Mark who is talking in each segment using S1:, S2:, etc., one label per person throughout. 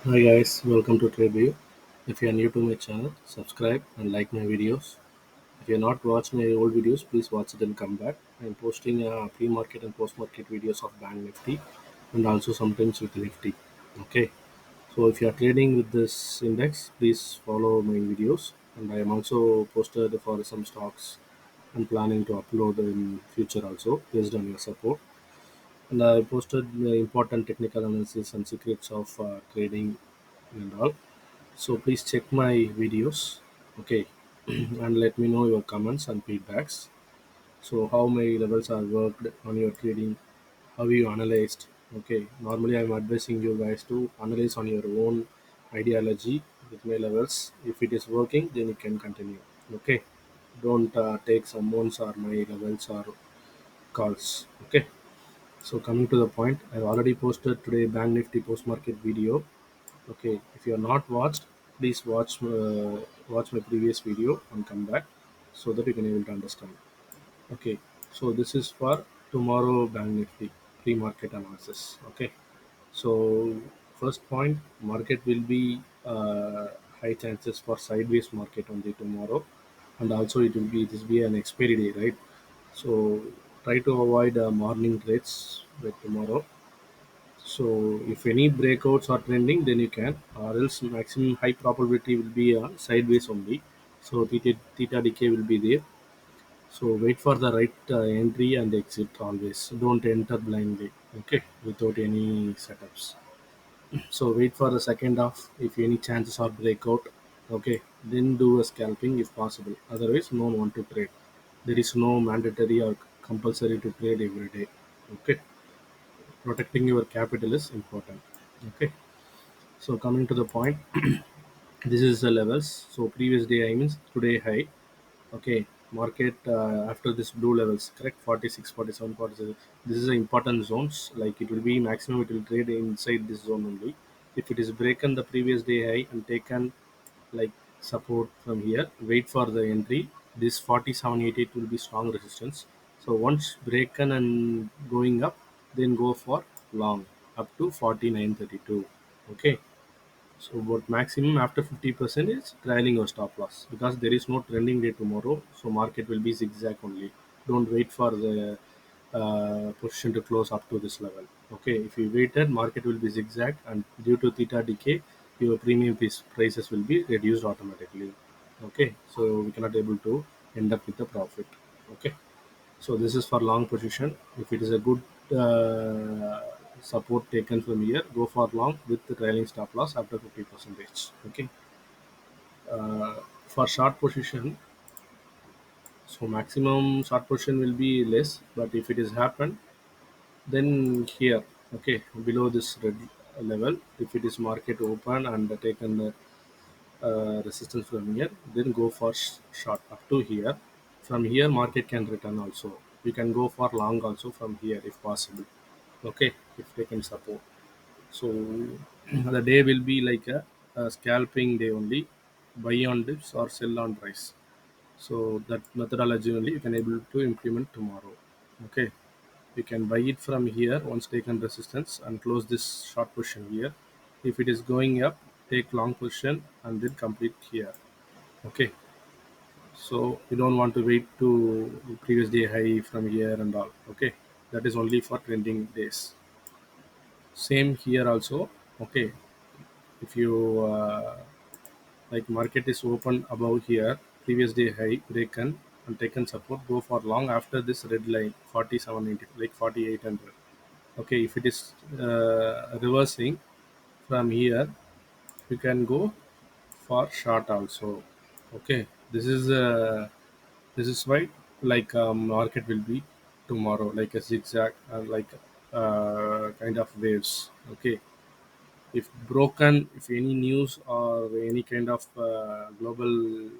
S1: Hi guys, welcome to TradeView. If you are new to my channel, subscribe and like my videos. If you have not watched my old videos, please watch it and come back. I'm posting pre-market and post-market videos of Bank Nifty and also sometimes with Nifty. Okay, so if you are trading with this index, please follow my videos. And I am also posted for some stocks and planning to upload in future also based on your support. And I posted the important technical analysis and secrets of trading and all. So please check my videos, okay, and let me know your comments and feedbacks. So how my levels are worked on your trading, how you analyzed. Okay, normally I'm advising you guys to analyze on your own ideology with my levels. If it is working, then you can continue. Okay, don't take someone's or my levels or calls. Okay. So coming to the point, I've already posted today Bank Nifty post market video. Okay, if you are not watched, please watch my previous video and come back so that you can able to understand. Okay, so this is for tomorrow Bank Nifty pre-market analysis. Okay, so first point, market will be high chances for sideways market only tomorrow, and also it will be an expiry day, right? So try to avoid morning trades with tomorrow. So if any breakouts are trending, then you can, or else maximum high probability will be sideways only. So theta decay will be there. So wait for the right entry and exit always. Don't enter blindly. Okay, without any setups. So wait for the second half. If any chances are breakout, okay, then do a scalping if possible. Otherwise, no want to trade. There is no mandatory or compulsory to trade every day. Okay, protecting your capital is important. Okay. So coming to the point, this is the levels. So previous day I means today high. Okay, market after this blue levels, correct? 46, 47, 47. This is the important zones. Like it will be maximum. It will trade inside this zone only. If it is broken the previous day high and taken like support from here, wait for the entry. This 47.88 will be strong resistance. So once broken and going up, then go for long up to 49.32. Okay, so what maximum after 50% is trailing your stop loss because there is no trending day tomorrow. So market will be zigzag only. Don't wait for the position to close up to this level. Okay, if you waited, market will be zigzag, and due to theta decay, your premium prices will be reduced automatically. Okay, so we cannot able to end up with the profit. Okay, so this is for long position. If it is a good support taken from here, go for long with the trailing stop loss after 50 percentage. Okay. For short position, so maximum short position will be less, but if it is happened, then here, okay, below this red level, if it is market open and taken the resistance from here, then go for short up to here. From here, market can return also. You can go for long also from here if possible. Okay, if they can support. So the day will be like a scalping day only. Buy on dips or sell on rise. So that methodology only you can able to implement tomorrow. Okay, you can buy it from here once taken resistance and close this short position here. If it is going up, take long position and then complete here. Okay, so you don't want to wait to previous day high from here and all. Okay, that is only for trending days. Same here also. Okay, if you like market is open above here, previous day high breaken and taken support, go for long after this red line 4780 like 4800. Okay, if it is reversing from here, you can go for short also. Okay, this is why like market will be tomorrow like a zigzag like kind of waves. Okay, if broken, if any news or any kind of global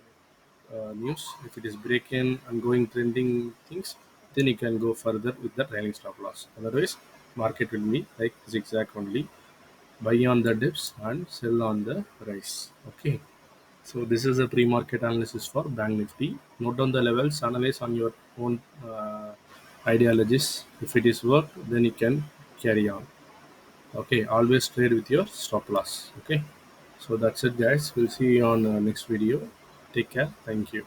S1: news, if it is breaking and going trending things, then you can go further with the trailing stop loss. Otherwise, market will be like zigzag only. Buy on the dips and sell on the rise. Okay. So this is a pre-market analysis for Bank Nifty. Note down the levels, analyze on your own ideologies. If it is work, then you can carry on. Okay, always trade with your stop loss. Okay, so that's it, guys. We'll see you on next video. Take care. Thank you.